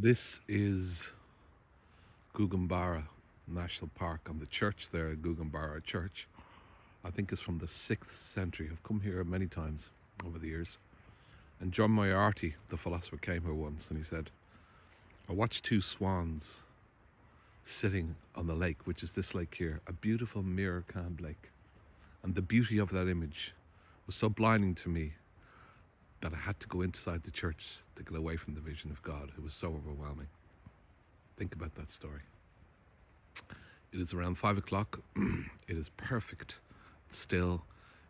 This is Gouganbarra National Park, and the church there, Gouganbarra Church, I think is from the 6th century. I've come here many times over the years. And John Moriarty, the philosopher, came here once and he said, I watched two swans sitting on the lake, which is this lake here, a beautiful mirror-calmed lake. And the beauty of that image was so blinding to me that I had to go inside the church to get away from the vision of God. It was so overwhelming. Think about that story. It is around 5 o'clock. It is perfect, still.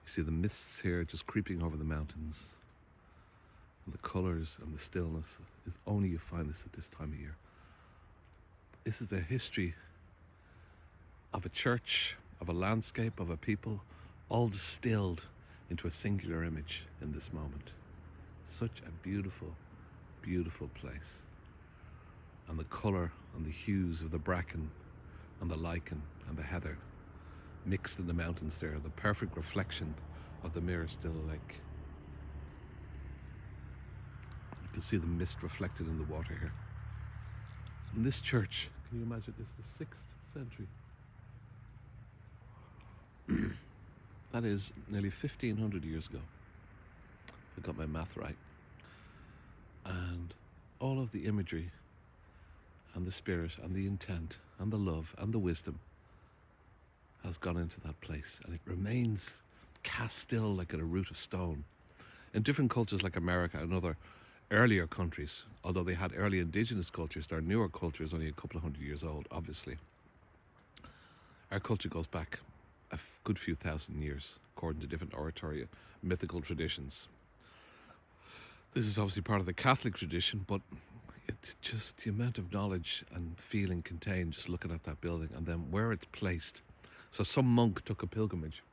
You see the mists here just creeping over the mountains. And the colours and the stillness is only you find this at this time of year. This is the history of a church, of a landscape, of a people, all distilled into a singular image in this moment. Such a beautiful, beautiful place. And the colour and the hues of the bracken and the lichen and the heather mixed in the mountains there, the perfect reflection of the mirror still lake. You can see the mist reflected in the water here. And this church, can you imagine, this is the 6th century. That is nearly 1,500 years ago. I got my math right. And all of the imagery and the spirit and the intent and the love and the wisdom has gone into that place, and it remains cast still like in a root of stone. In different cultures like America and other earlier countries, although they had early indigenous cultures, their newer culture is only a couple of hundred years old, obviously. Our culture goes back a good few thousand years, according to different oratory mythical traditions. This is obviously part of the Catholic tradition, but it just, the amount of knowledge and feeling contained just looking at that building and then where it's placed. So some monk took a pilgrimage,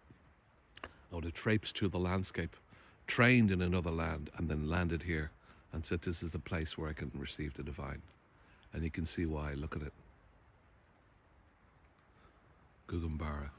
would have traipsed through the landscape, trained in another land, and then landed here and said, this is the place where I can receive the divine. And you can see why. Look at it. Gouganbarra.